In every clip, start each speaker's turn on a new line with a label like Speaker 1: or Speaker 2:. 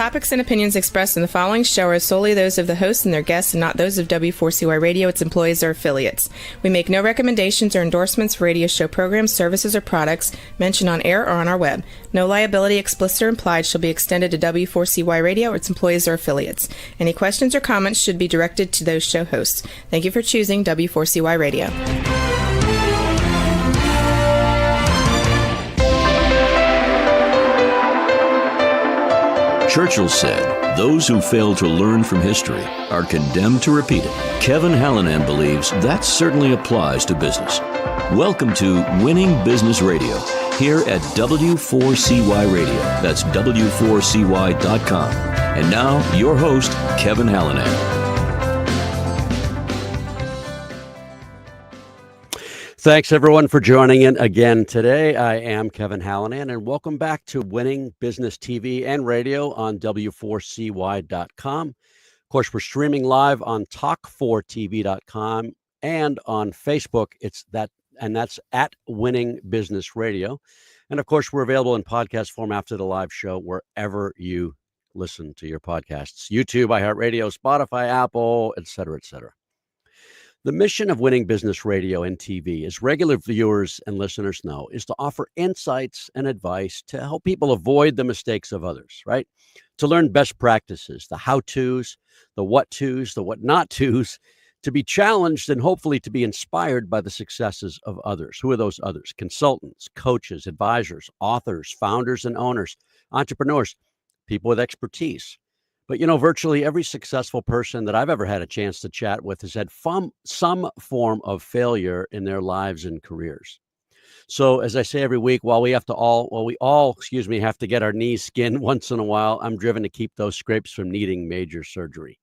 Speaker 1: topics and opinions expressed in the following show are solely those of the hosts and their guests and not those of W4CY Radio, its employees, or affiliates. We make no recommendations or endorsements for radio show programs, services, or products mentioned on air or on our web. No liability, explicit or implied, shall be extended to W4CY Radio or its employees or affiliates. Any questions or comments should be directed to those show hosts. Thank you for choosing W4CY Radio.
Speaker 2: Churchill said, "Those who fail to learn from history are condemned to repeat it." Kevin Hallinan believes that certainly applies to business. Welcome to Winning Business Radio, here at W4CY Radio. That's W4CY.com. And now, your host, Kevin Hallinan.
Speaker 3: Thanks, everyone, for joining in again today. I am Kevin Hallinan, and welcome back to Winning Business TV and Radio on W4CY.com. Of course, we're streaming live on Talk4TV.com and on Facebook. That's at Winning Business Radio. And of course, we're available in podcast form after the live show wherever you listen to your podcasts: YouTube, iHeartRadio, Spotify, Apple, et cetera, et cetera. The mission of Winning Business Radio and TV, as regular viewers and listeners know, is to offer insights and advice to help people avoid the mistakes of others, right? To learn best practices, the how-tos, the what-tos, the what-not-tos, to be challenged and hopefully to be inspired by the successes of others. Who are those others? Consultants, coaches, advisors, authors, founders and owners, entrepreneurs, people with expertise. But, virtually every successful person that I've ever had a chance to chat with has had some form of failure in their lives and careers. So, as I say every week, while we all have to get our knees skinned once in a while, I'm driven to keep those scrapes from needing major surgery.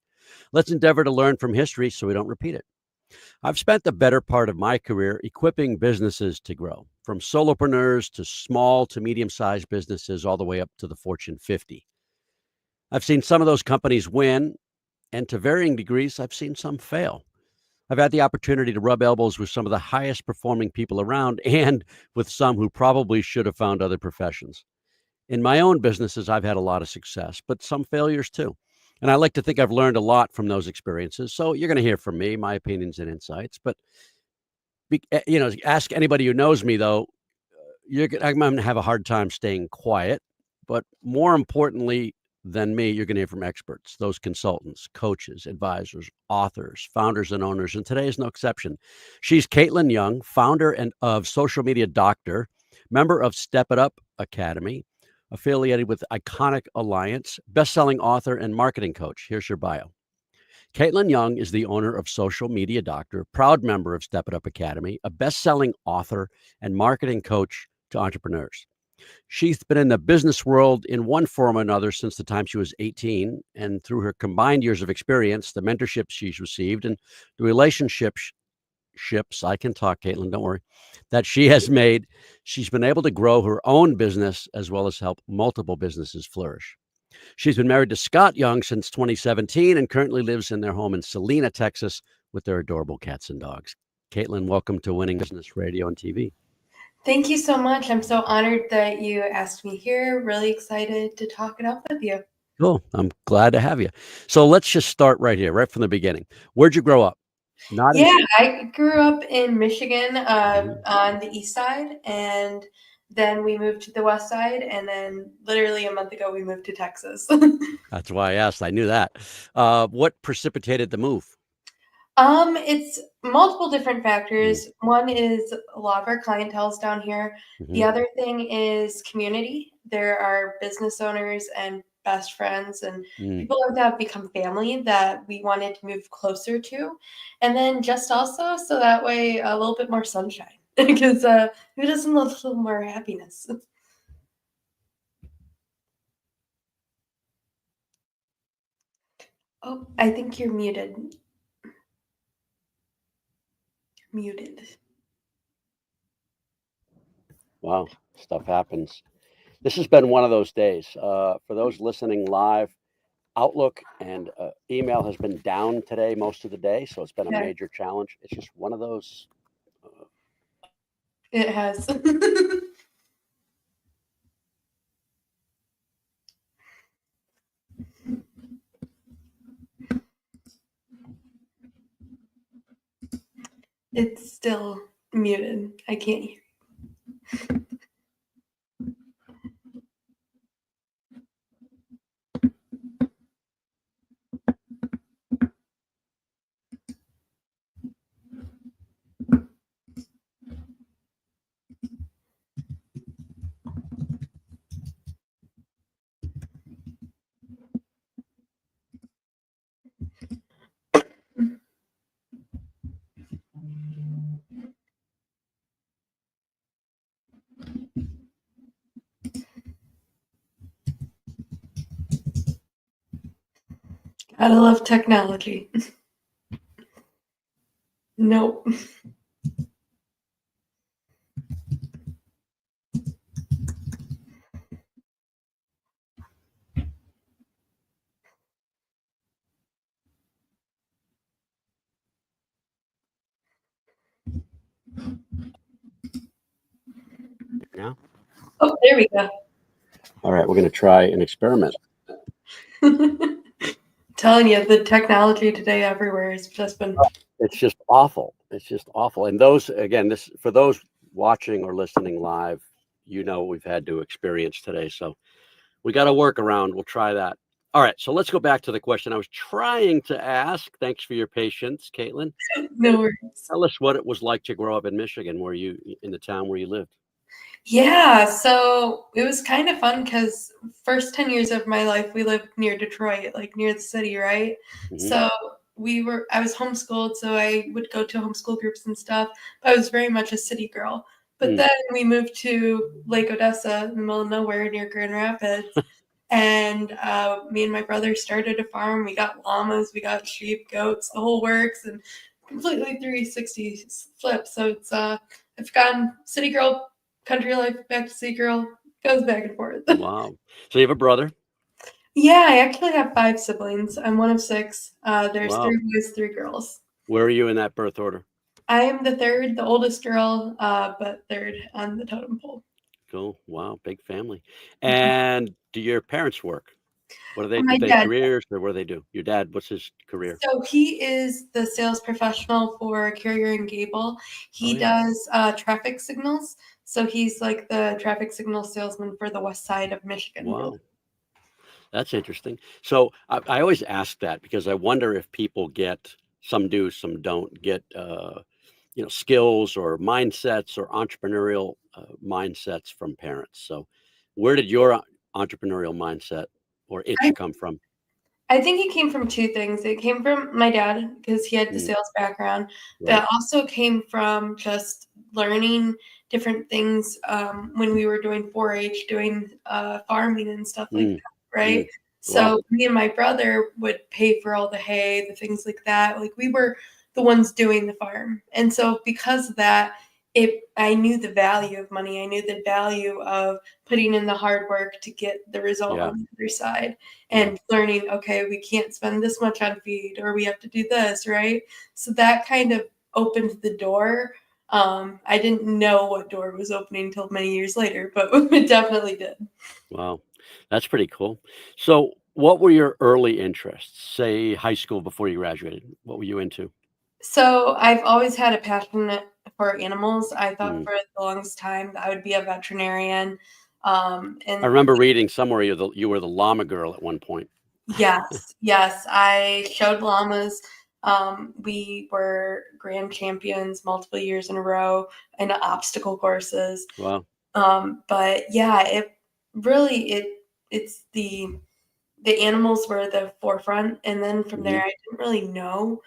Speaker 3: Let's endeavor to learn from history so we don't repeat it. I've spent the better part of my career equipping businesses to grow, from solopreneurs to small to medium-sized businesses, all the way up to the Fortune 50. I've seen some of those companies win, and to varying degrees, I've seen some fail. I've had the opportunity to rub elbows with some of the highest performing people around and with some who probably should have found other professions. In my own businesses, I've had a lot of success, but some failures too. And I like to think I've learned a lot from those experiences. So you're going to hear from me, my opinions and insights. But, ask anybody who knows me, though, I'm going to have a hard time staying quiet. But more importantly than me, you're going to hear from experts, those consultants, coaches, advisors, authors, founders, and owners. And today is no exception. She's Kaitlyn Young, founder of Social Media Doctor, member of Step It Up Academy, affiliated with Iconic Alliance, best-selling author and marketing coach. Here's your bio. Kaitlyn Young is the owner of Social Media Doctor, proud member of Step It Up Academy, a best-selling author and marketing coach to entrepreneurs. She's been in the business world in one form or another since the time she was 18, and through her combined years of experience, the mentorship she's received, and the relationships, I can talk, Kaitlyn, don't worry, that she has made, she's been able to grow her own business as well as help multiple businesses flourish. She's been married to Scott Young since 2017 and currently lives in their home in Salina, Texas, with their adorable cats and dogs. Kaitlyn, welcome to Winning Business Radio and TV.
Speaker 4: Thank you so much. I'm so honored that you asked me here. Really excited to talk it up with you.
Speaker 3: Cool. I'm glad to have you. So let's just start right here, right from the beginning. Where'd you grow up?
Speaker 4: I grew up in Michigan on the east side, and then we moved to the west side, and then literally a month ago we moved to Texas.
Speaker 3: That's why I asked. I knew that. What precipitated the move?
Speaker 4: It's multiple different factors. One is a lot of our clientele's down here.
Speaker 3: Mm-hmm.
Speaker 4: The other thing is community. There are business owners and best friends and people like that have become family that we wanted to move closer to. And then just also so that way a little bit more sunshine because who doesn't love a little more happiness? Oh, I think you're muted.
Speaker 3: Wow, stuff happens. This has been one of those days. For those listening live, Outlook and email has been down today most of the day, so it's been a major challenge. It's just one of those.
Speaker 4: It has. It's still muted. I can't hear. Gotta love technology. Nope.
Speaker 3: Now?
Speaker 4: Oh, there we go.
Speaker 3: All right, we're going to try an experiment.
Speaker 4: Telling you, the technology today everywhere has just been.
Speaker 3: It's just awful. It's just awful. And those, again, this for those watching or listening live, we've had to experience today. So we got to work around. We'll try that. All right. So let's go back to the question I was trying to ask. Thanks for your patience, Kaitlyn.
Speaker 4: No worries.
Speaker 3: Tell us what it was like to grow up in Michigan, in the town where you lived.
Speaker 4: Yeah, so it was kind of fun because first 10 years of my life we lived near Detroit, like near the city, right?
Speaker 3: Mhm.
Speaker 4: So I was homeschooled, so I would go to homeschool groups and stuff, but I was very much a city girl. But then we moved to Lake Odessa in the middle of nowhere near Grand Rapids. And me and my brother started a farm. We got llamas, we got sheep, goats, the whole works, and completely 360 flip. So it's I've gone city girl, country life, back to city girl, goes back and forth.
Speaker 3: Wow. So you have a brother?
Speaker 4: Yeah, I actually have 5 siblings. I'm one of 6. There's
Speaker 3: Wow.
Speaker 4: 3 boys, 3 girls.
Speaker 3: Where are you in that birth order?
Speaker 4: I am the third, the oldest girl, but third on the totem pole.
Speaker 3: Cool. Wow. Big family. And do your parents work? What do they do?
Speaker 4: My
Speaker 3: They
Speaker 4: dad.
Speaker 3: careers or what do they do? Your dad, what's his career?
Speaker 4: So he is the sales professional for Carrier and Gable.
Speaker 3: Oh
Speaker 4: He
Speaker 3: yeah.
Speaker 4: does traffic signals. So he's like the traffic signal salesman for the west side of Michigan.
Speaker 3: Wow. That's interesting. So I always ask that because I wonder if people get some do, some don't get skills or mindsets or entrepreneurial mindsets from parents. So where did your entrepreneurial mindset or itch
Speaker 4: I,
Speaker 3: come from?
Speaker 4: I think it came from 2 things. It came from my dad because he had the
Speaker 3: Mm,
Speaker 4: sales background, but
Speaker 3: right.
Speaker 4: it also came from just learning different things when we were doing 4-H, doing farming and stuff like
Speaker 3: Mm,
Speaker 4: that, right?
Speaker 3: mm. Wow.
Speaker 4: So me and my brother would pay for all the hay, the things like that. Like we were the ones doing the farm. And so because of that, I knew the value of money. I knew the value of putting in the hard work to get the result
Speaker 3: Yeah.
Speaker 4: on the other side
Speaker 3: Yeah.
Speaker 4: and learning, okay, we can't spend this much on feed or we have to do this, right? So that kind of opened the door. I didn't know what door was opening until many years later, but it definitely did.
Speaker 3: Wow. That's pretty cool. So what were your early interests, say high school before you graduated? What were you into?
Speaker 4: So I've always had a passion for animals. I thought
Speaker 3: Mm.
Speaker 4: for the longest time that I would be a veterinarian.
Speaker 3: I
Speaker 4: And
Speaker 3: remember reading somewhere you were the llama girl at one point.
Speaker 4: yes, yes, I showed llamas. We were grand champions multiple years in a row in obstacle courses.
Speaker 3: Wow.
Speaker 4: But yeah, it's the animals were the forefront, and then from
Speaker 3: Hmm.
Speaker 4: there, I didn't really know.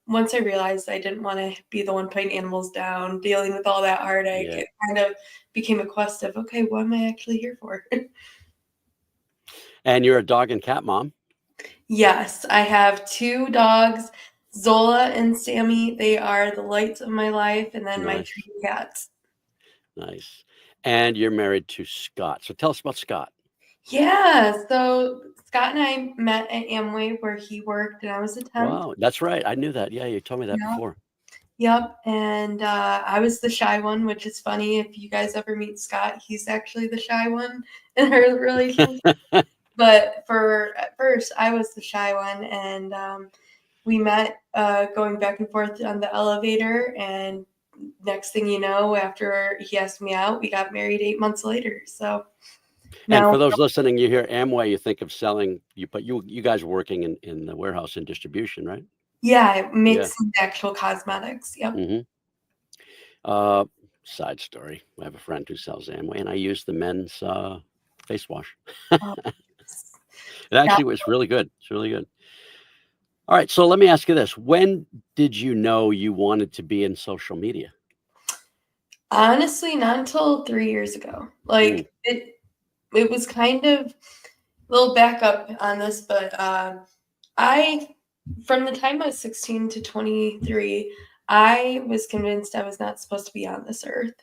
Speaker 4: Once I realized I didn't want to be the one putting animals down, dealing with all that heartache,
Speaker 3: Yeah.
Speaker 4: it kind of became a quest of, okay, what am I actually here for?
Speaker 3: And you're a dog and cat mom.
Speaker 4: Yes, I have 2 dogs, Zola and Sammy. They are the lights of my life, and then my
Speaker 3: Nice.
Speaker 4: 3 cats.
Speaker 3: Nice. And you're married to Scott. So tell us about Scott.
Speaker 4: Yeah, so Scott and I met at Amway where he worked and I was a temp.
Speaker 3: Wow. That's right. I knew that. Yeah, you told me that
Speaker 4: Yep,
Speaker 3: before.
Speaker 4: yep, and I was the shy one, which is funny. If you guys ever meet Scott, he's actually the shy one in our relationship. But at first, I was the shy one, and we met going back and forth on the elevator, and next thing you know, after he asked me out, we got married 8 months later. So
Speaker 3: And
Speaker 4: now,
Speaker 3: for those listening, you hear Amway, you think of selling, but you guys are working in the warehouse and distribution, right?
Speaker 4: yeah, it
Speaker 3: Yeah.
Speaker 4: makes actual cosmetics. Yep.
Speaker 3: Side story. I have a friend who sells Amway, and I use the men's face wash.
Speaker 4: Um,
Speaker 3: It actually was really good. It's really good. All right, so let me ask you this. When did you know you wanted to be in social media?
Speaker 4: Honestly, not until 3 years ago. Like, it was kind of a little backup on this, but I from the time I was 16 to 23, I was convinced I was not supposed to be on this earth.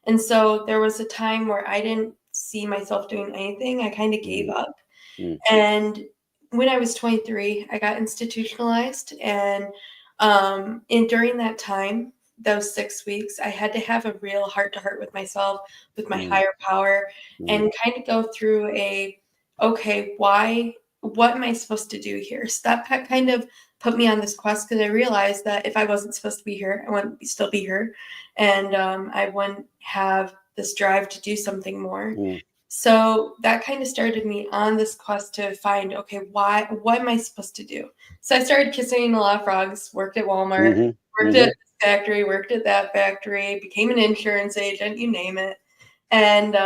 Speaker 4: And so there was a time where I didn't see myself doing anything. I kind of gave
Speaker 3: Mm,
Speaker 4: up.
Speaker 3: mm,
Speaker 4: And when I was 23, I got institutionalized, and during that time, those 6 weeks, I had to have a real heart to heart with myself, with my
Speaker 3: mm,
Speaker 4: higher power,
Speaker 3: mm,
Speaker 4: and kind of go through okay, what am I supposed to do here? So that kind of put me on this quest, because I realized that if I wasn't supposed to be here, I wouldn't still be here, and I wouldn't have this drive to do something more.
Speaker 3: mm,
Speaker 4: So that kind of started me on this quest to find, okay, what am I supposed to do? So I started kissing a lot of frogs, worked at Walmart,
Speaker 3: mhm,
Speaker 4: worked at
Speaker 3: mhm,
Speaker 4: this factory, worked at that factory, became an insurance agent, you name it. And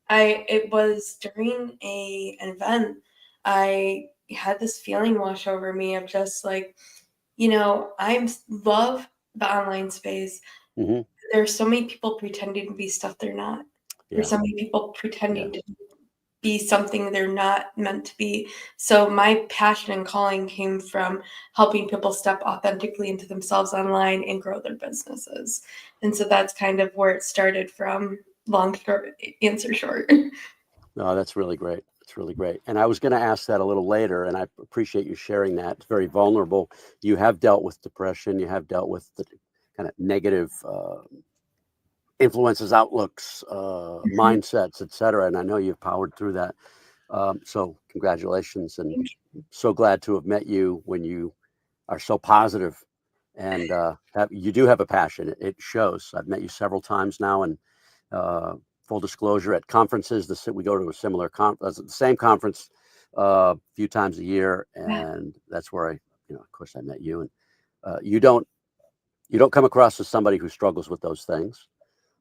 Speaker 4: it was during an event, I had this feeling wash over me of just like, I love the online space.
Speaker 3: mhm.
Speaker 4: There's so many people pretending to be stuff they're not. There's
Speaker 3: Yeah,
Speaker 4: so many people
Speaker 3: yeah.
Speaker 4: pretending to be something they're not meant to be. So my passion and calling came from helping people step authentically into themselves online and grow their businesses. And so that's kind of where it started from. Long short answer short.
Speaker 3: No, that's really great. It's really great. And I was going to ask that a little later, and I appreciate you sharing that. It's very vulnerable. You have dealt with depression. You have dealt with the kind of negative influences, outlooks, mindsets, et cetera. And I know you've powered through that. So congratulations, and so glad to have met you when you are so positive and you do have a passion. It shows. I've met you several times now, and full disclosure, at conferences, we go to a similar the same conference a few times a year, and that's where of course, I met you. And you don't come across as somebody who struggles with those things.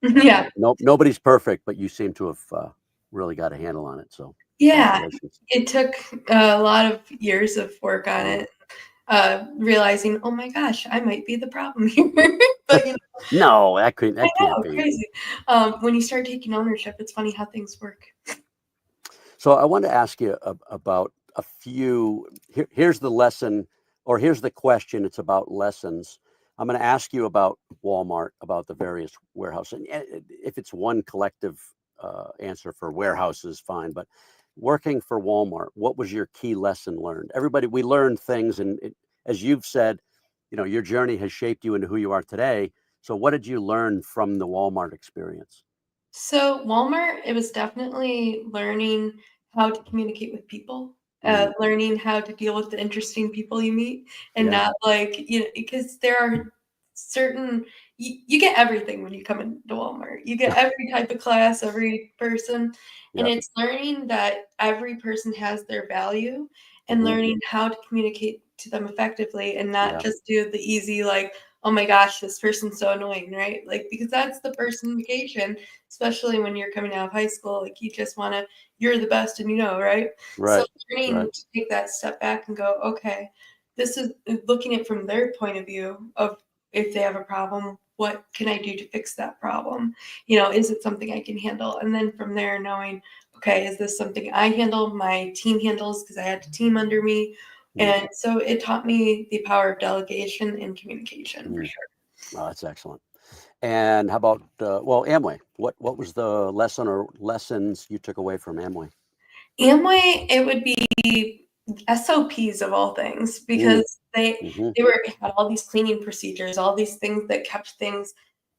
Speaker 4: Yeah.
Speaker 3: Nobody's perfect, but you seem to have really got a handle on it. So
Speaker 4: Yeah.
Speaker 3: congratulations.
Speaker 4: It took a lot of years of work on
Speaker 3: Mm.
Speaker 4: it, realizing, oh my gosh, I might be the problem here. But
Speaker 3: No,
Speaker 4: I
Speaker 3: that can't
Speaker 4: know,
Speaker 3: be.
Speaker 4: crazy. When you start taking ownership, it's funny how things work.
Speaker 3: So I wanted to ask you about a few. Here's the lesson, or here's the question. It's about lessons. I'm going to ask you about Walmart, about the various warehouses. And if it's one collective answer for warehouses, fine. But working for Walmart, what was your key lesson learned? Everybody, we learn things, and as you've said, your journey has shaped you into who you are today. So what did you learn from the Walmart experience?
Speaker 4: So Walmart, it was definitely learning how to communicate with people,
Speaker 3: Mm,
Speaker 4: learning how to deal with the interesting people you meet, and
Speaker 3: yeah,
Speaker 4: not like, because there are certain, you get everything when you come into Walmart. You get every type of class, every person, and
Speaker 3: yeah,
Speaker 4: it's learning that every person has their value, and
Speaker 3: hmm,
Speaker 4: learning how to communicate to them effectively, and not
Speaker 3: yeah,
Speaker 4: just do the easy, like, oh my gosh, this person's so annoying, right? Like, because that's the personification, especially when you're coming out of high school. Like, you just want to, you're the best, and right? So
Speaker 3: right, right,
Speaker 4: learning to take that step back and go, okay, this is looking at it from their point of view of, if they have a problem, what can I do to fix that problem? Is it something I can handle? And then from there, knowing, okay, is this something I handle, my team handles, because I had a team under me.
Speaker 3: mm,
Speaker 4: And so it taught me the power of delegation and communication, for
Speaker 3: mm.
Speaker 4: sure.
Speaker 3: Oh, that's excellent. And how about Amway? What was the lesson or lessons you took away from Amway?
Speaker 4: Amway, it would be SOPs of all things,
Speaker 3: Mm,
Speaker 4: because they
Speaker 3: hmm,
Speaker 4: they were had all these cleaning procedures, all these things that kept things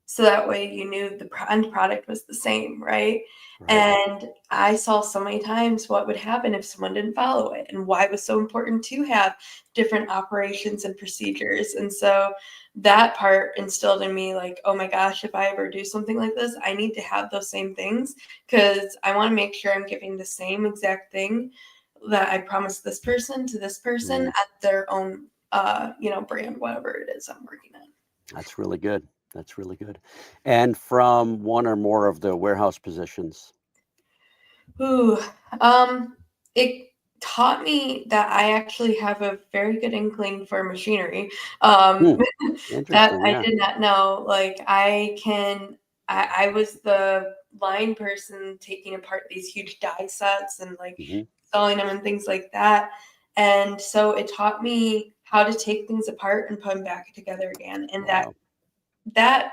Speaker 4: So that way you knew the end product was the same, right?
Speaker 3: Right.
Speaker 4: And I saw so many times what would happen if someone didn't follow it and why it was so important to have different operations and procedures. And so that part instilled in me like, oh my gosh, if I ever do something like this, I need to have those same things because I want to make sure I'm giving the same exact thing that I promised this person to this person at their own, brand, whatever it is I'm working on.
Speaker 3: That's really good. That's really good. And from one or more of the warehouse positions?
Speaker 4: Ooh, it taught me that I actually have a very good inkling for machinery.
Speaker 3: Hmm.
Speaker 4: That
Speaker 3: Interesting.
Speaker 4: I
Speaker 3: Yeah.
Speaker 4: did not know. Like I was the line person taking apart these huge die sets and like
Speaker 3: Hmm.
Speaker 4: installing them and things like that. And so it taught me how to take things apart and put them back together again. And
Speaker 3: Wow.
Speaker 4: that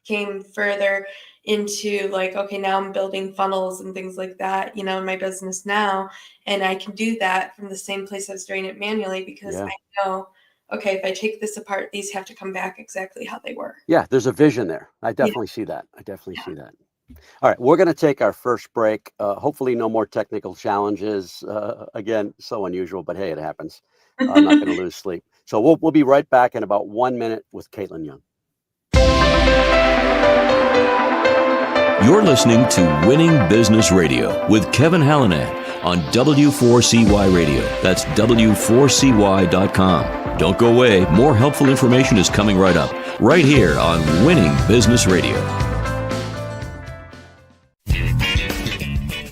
Speaker 4: came further into like, okay, now I'm building funnels and things like that, in my business now. And I can do that from the same place I was doing it manually because
Speaker 3: Yeah.
Speaker 4: I know, okay, if I take this apart, these have to come back exactly how they were.
Speaker 3: Yeah. There's a vision there. I
Speaker 4: Yeah.
Speaker 3: definitely see that. I definitely
Speaker 4: Yeah.
Speaker 3: see that. All right. We're going to take our first break. Hopefully, no more technical challenges. Again, so unusual, but hey, it happens. I'm not going to lose sleep. So we'll be right back in about 1 minute with Kaitlyn Young.
Speaker 2: You're listening to Winning Business Radio with Kevin Hallinan on W4CY Radio. That's W4CY.com. Don't go away. More helpful information is coming right up, right here on Winning Business Radio.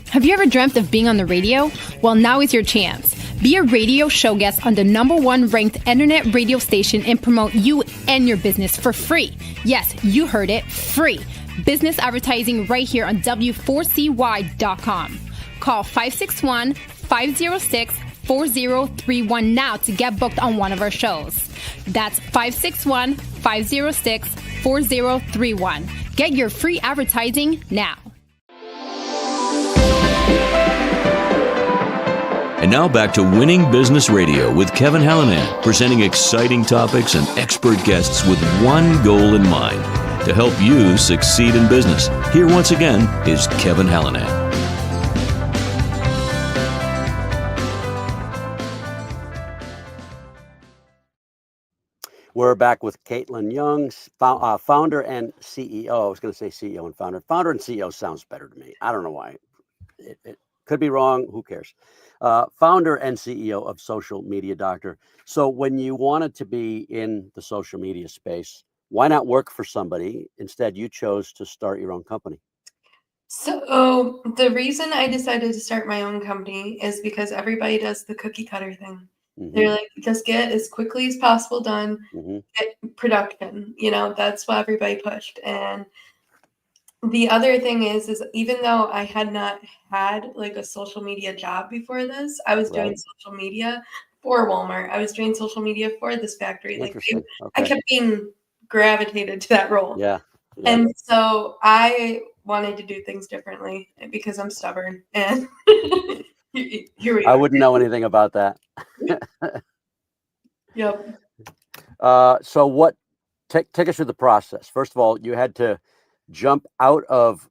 Speaker 5: Have you ever dreamt of being on the radio? Well, now is your chance. Be a radio show guest on the #1 ranked internet radio station and promote you and your business for free. Yes, you heard it, free. Business advertising right here on W4CY.com. Call 561-506-4031 now to get booked on one of our shows. That's 561-506-4031. Get your free advertising now.
Speaker 2: And now back to Winning Business Radio with Kevin Hallinan, presenting exciting topics and expert guests with one goal in mind, to help you succeed in business. Here once again is Kevin Hallinan.
Speaker 3: We're back with Kaitlyn Young, founder and CEO. I was going to say CEO and founder. Founder and CEO sounds better to me. I don't know why. It could be wrong. Who cares? Founder and CEO of Social Media Doctor. So when you wanted to be in the social media space, why not work for somebody? Instead, you chose to start your own company.
Speaker 4: So the reason I decided to start my own company is because everybody does the cookie cutter thing.
Speaker 3: Mm-hmm.
Speaker 4: They're like, just get as quickly as possible done,
Speaker 3: Mm-hmm.
Speaker 4: get production. That's what everybody pushed. And the other thing is even though I had not had like a social media job before this, I was doing
Speaker 3: Right.
Speaker 4: social media for Walmart. I was doing social media for this factory. Like
Speaker 3: Interesting.
Speaker 4: I
Speaker 3: Okay.
Speaker 4: kept being gravitated to that role.
Speaker 3: Yeah.
Speaker 4: And so I wanted to do things differently because I'm stubborn. And here we
Speaker 3: I
Speaker 4: are.
Speaker 3: wouldn't know anything about that.
Speaker 4: Yep.
Speaker 3: So take us through the process. First of all, you had to jump out of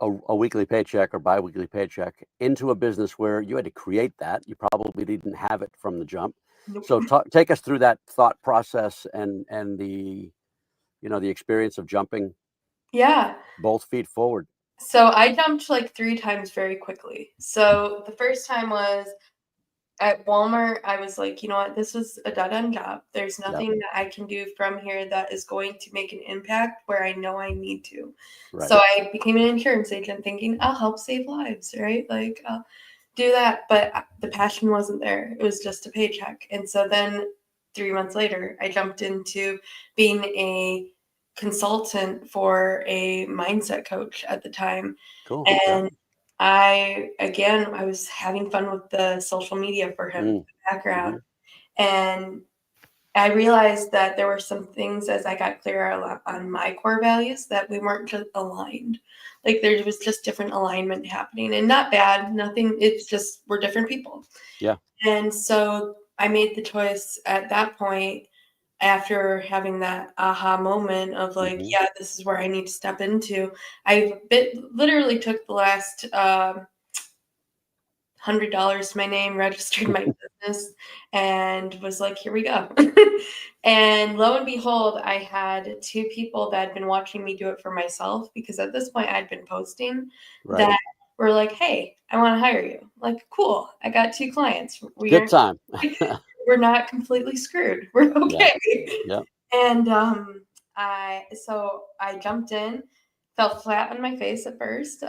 Speaker 3: a weekly paycheck or biweekly paycheck into a business where you had to create that. You probably didn't have it from the jump.
Speaker 4: Nope.
Speaker 3: So take us through that thought process and the the experience of jumping
Speaker 4: Yeah.
Speaker 3: both feet forward.
Speaker 4: So I jumped like 3 times very quickly. So the first time was at Walmart. I was like, you know what, this was a dead-end job. There's nothing that I can do from here that is going to make an impact where I know I need to.
Speaker 3: Right.
Speaker 4: So I became an insurance agent thinking I'll help save lives, right? Like I'll do that. But the passion wasn't there. It was just a paycheck. And so then 3 months later, I jumped into being a consultant for a mindset coach at the time.
Speaker 3: Cool.
Speaker 4: And I was having fun with the social media for him, the background. And I realized that there were some things as I got clearer on my core values that we weren't just aligned. Like there was just different alignment happening, and not bad, nothing. It's just we're different people.
Speaker 3: Yeah.
Speaker 4: And so I made the choice at that point after having that aha moment of like,
Speaker 3: Mhm.
Speaker 4: yeah, this is where I need to step into, literally took the last $100 to my name, registered my business, and was like, here we go. And lo and behold, I had two people that had been watching me do it for myself, because at this point I'd been posting,
Speaker 3: Right.
Speaker 4: that were like, hey, I want to hire you. Like, cool. I got two clients.
Speaker 3: Good time.
Speaker 4: We're not completely screwed. We're
Speaker 3: Yeah.
Speaker 4: okay.
Speaker 3: Yeah.
Speaker 4: And I jumped in, fell flat on my face at first.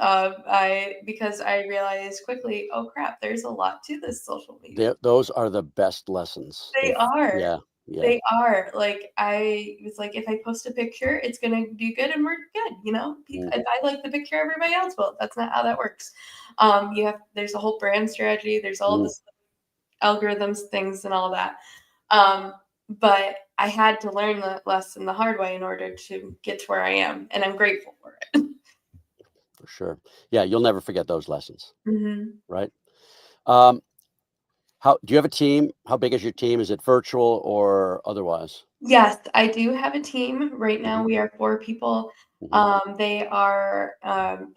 Speaker 4: Because I realized quickly, oh crap, there's a lot to this social media.
Speaker 3: Those are the best lessons.
Speaker 4: They are.
Speaker 3: Yeah. Yeah.
Speaker 4: They are. Like, I was like, if I post a picture, it's gonna do good and we're good, you know?
Speaker 3: Mm.
Speaker 4: If I like the picture, everybody else will. That's not how that works. There's a whole brand strategy, there's all this algorithms, things and all that. But I had to learn the lesson the hard way in order to get to where I am, and I'm grateful for it.
Speaker 3: For sure. Yeah, you'll never forget those lessons,
Speaker 4: Mhm.
Speaker 3: right? Um, how do you have a team? How big is your team? Is it virtual or otherwise?
Speaker 4: Yes, I do have a team. Right now,
Speaker 3: Mhm.
Speaker 4: we are 4 people.
Speaker 3: Mhm.
Speaker 4: They are,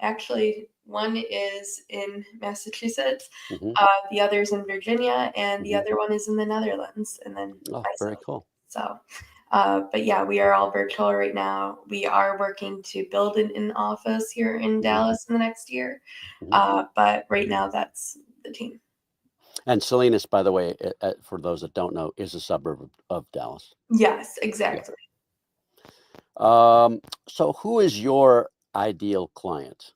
Speaker 4: actually, one is in Massachusetts,
Speaker 3: Mhm.
Speaker 4: the other's in Virginia, and the
Speaker 3: Mhm.
Speaker 4: other one is in the Netherlands, and then
Speaker 3: Oh, very
Speaker 4: myself.
Speaker 3: cool.
Speaker 4: So, but yeah, we are all virtual right now. We are working to build an office here in
Speaker 3: Mhm.
Speaker 4: Dallas in the next year.
Speaker 3: Mhm.
Speaker 4: But right now, that's the team.
Speaker 3: And Salinas, by the way, for those that don't know, is a suburb of Dallas.
Speaker 4: Yes,
Speaker 3: Yeah.
Speaker 4: exactly.
Speaker 3: So who is your ideal client?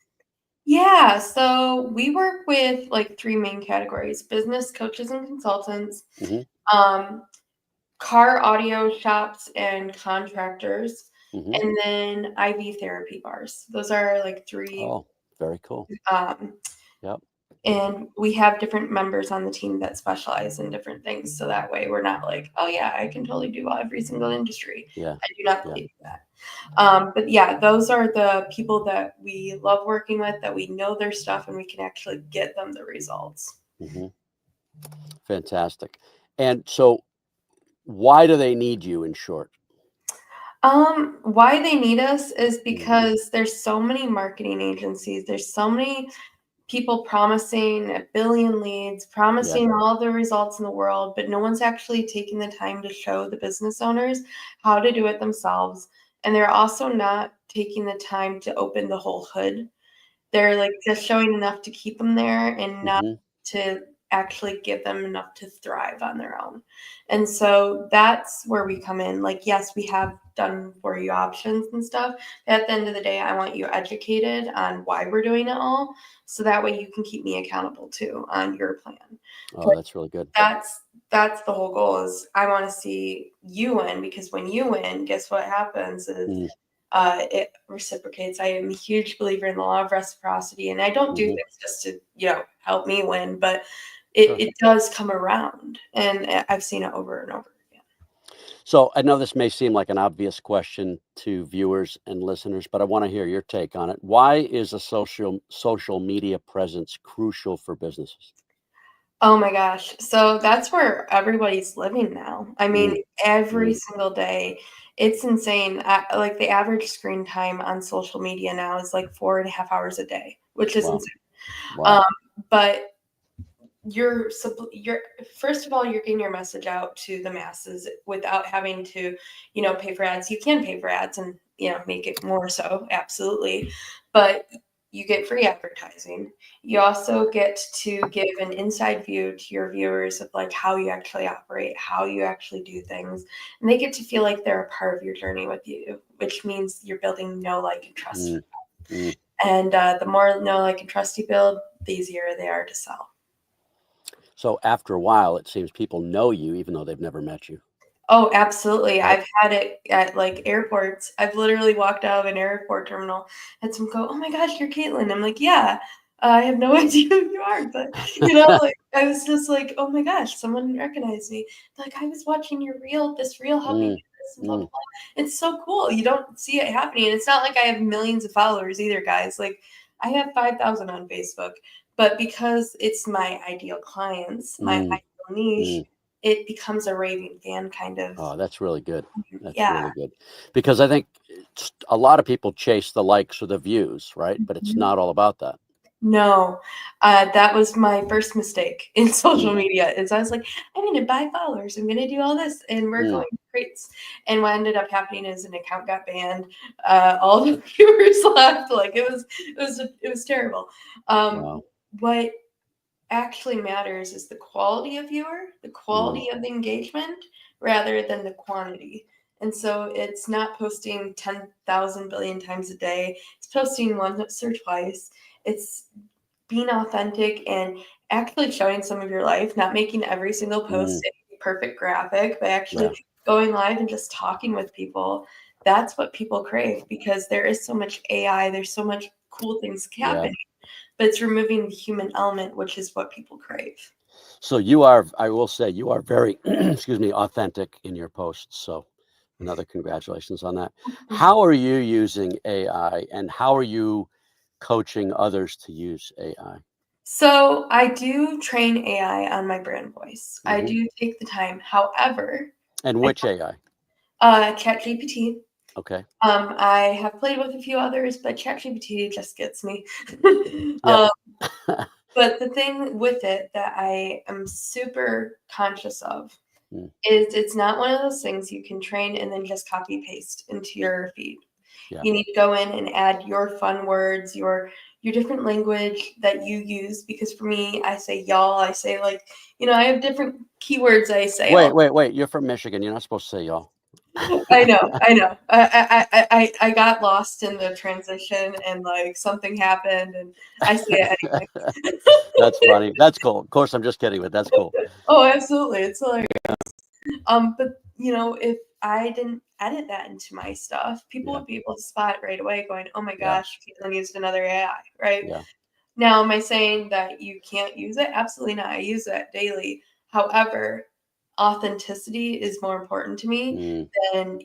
Speaker 4: Yeah, so we work with like three main categories: business coaches and consultants,
Speaker 3: Mhm.
Speaker 4: um, car audio shops and contractors,
Speaker 3: Mhm.
Speaker 4: and then IV therapy bars. Those are like three.
Speaker 3: Oh, very cool.
Speaker 4: Um,
Speaker 3: Yep.
Speaker 4: and we have different members on the team that specialize in different things. So that way we're not like, oh, yeah, I can totally do every single industry.
Speaker 3: Yeah.
Speaker 4: I do not
Speaker 3: Yeah.
Speaker 4: believe that. But yeah, those are the people that we love working with, that we know their stuff and we can actually get them the results.
Speaker 3: Mhm. Fantastic. And so why do they need you in short?
Speaker 4: Why they need us is
Speaker 3: Mm.
Speaker 4: because there's so many marketing agencies, there's so many people promising a billion leads,
Speaker 3: Yeah.
Speaker 4: promising all the results in the world, but no one's actually taking the time to show the business owners how to do it themselves. And they're also not taking the time to open the whole hood. They're, like, just showing enough to keep them there and not
Speaker 3: Mhm.
Speaker 4: to actually give them enough to thrive on their own. And so that's where we come in. Like, yes, we have done for you options and stuff. At the end of the day, I want you educated on why we're doing it all, so that way you can keep me accountable too on your plan.
Speaker 3: Oh, that's really good.
Speaker 4: That's the whole goal, is I wanna see you win, because when you win, guess what happens is
Speaker 3: Mm.
Speaker 4: it reciprocates. I am a huge believer in the law of reciprocity, and I don't do
Speaker 3: Mhm.
Speaker 4: things just to, help me win, but
Speaker 3: Sure.
Speaker 4: it does come around, and I've seen it over and over again.
Speaker 3: So I know this may seem like an obvious question to viewers and listeners, but I want to hear your take on it. Why is a social media presence crucial for businesses?
Speaker 4: Oh my gosh. So that's where everybody's living now. I mean,
Speaker 3: Mm.
Speaker 4: every
Speaker 3: Mm.
Speaker 4: single day. It's insane. Like, the average screen time on social media now is like 4.5 hours a day, which is
Speaker 3: Wow.
Speaker 4: insane. Um,
Speaker 3: Wow.
Speaker 4: but you're first of all, you're getting your message out to the masses without having to, pay for ads. You can pay for ads and, make it more so, absolutely. But you get free advertising. You also get to give an inside view to your viewers of like how you actually operate, how you actually do things. And they get to feel like they're a part of your journey with you, which means you're building know, like, and trust for
Speaker 3: Mm. Mm.
Speaker 4: them. And the more know, like, and trust you build, the easier they are to sell.
Speaker 3: So after a while, it seems people know you even though they've never met you,
Speaker 4: Oh, absolutely.
Speaker 3: right?
Speaker 4: I've had it at, like, airports. I've literally walked out of an airport terminal, had someone go, "Oh my gosh, you're Kaitlyn." I'm like, "Yeah, I have no idea who you are," but, like, I was just like, "Oh my gosh, someone recognized me." Like, "I was watching your reel, this reel helped me do
Speaker 3: Mm.
Speaker 4: this and blah, blah,
Speaker 3: Mm.
Speaker 4: blah." It's so cool. You don't see it happening, and it's not like I have millions of followers either, guys. Like, I have 5,000 on Facebook, but because it's my ideal clients, my
Speaker 3: Mm.
Speaker 4: ideal niche,
Speaker 3: Mm.
Speaker 4: it becomes a raving fan kind of.
Speaker 3: Oh, that's really good. That's
Speaker 4: Yeah.
Speaker 3: really good. Because I think a lot of people chase the likes or the views, right? But it's not all about that.
Speaker 4: No, that was my first mistake in social
Speaker 3: Mm.
Speaker 4: media. Is I was like, I'm going to buy followers. I'm going to do all this, and we're going great. And what ended up happening is an account got banned. All the viewers left. Like it was terrible.
Speaker 3: Wow.
Speaker 4: What actually matters is the quality of viewer, the quality of the engagement, rather than the quantity. And so it's not posting 10,000 billion times a day. It's posting once or twice. It's being authentic and actually showing some of your life, not making every single post a perfect graphic, but actually going live and just talking with people. That's what people crave, because there is so much AI, there's so much cool things happening, but it's removing the human element, which is what people crave.
Speaker 3: So you are, I will say, you are very, excuse me, authentic in your posts. So another congratulations on that. How are you using AI, and how are you coaching others to use AI?
Speaker 4: So I do train AI on my brand voice. I do take the time. However,
Speaker 3: And which AI?
Speaker 4: ChatGPT.
Speaker 3: Okay.
Speaker 4: I have played with a few others, but ChatGPT just gets me.
Speaker 3: Yep.
Speaker 4: But the thing with it that I am super conscious of
Speaker 3: Mm.
Speaker 4: is it's not one of those things you can train and then just copy paste into your feed.
Speaker 3: Yeah.
Speaker 4: You need to go in and add your fun words, your different language that you use. Because for me, I say y'all, I say like, I have different keywords I say.
Speaker 3: Wait. You're from Michigan. You're not supposed to say y'all.
Speaker 4: I know. I got lost in the transition, and like something happened, and I say it anyway.
Speaker 3: That's funny. That's cool. Of course, I'm just kidding, but that's cool.
Speaker 4: Oh, absolutely. It's hilarious. But if I didn't edit that into my stuff, people would be able to spot it right away, going, "Oh my gosh, Kaitlyn used another AI," right?
Speaker 3: Yeah.
Speaker 4: Now, am I saying that you can't use it? Absolutely not. I use it daily. However, authenticity is more important to me than,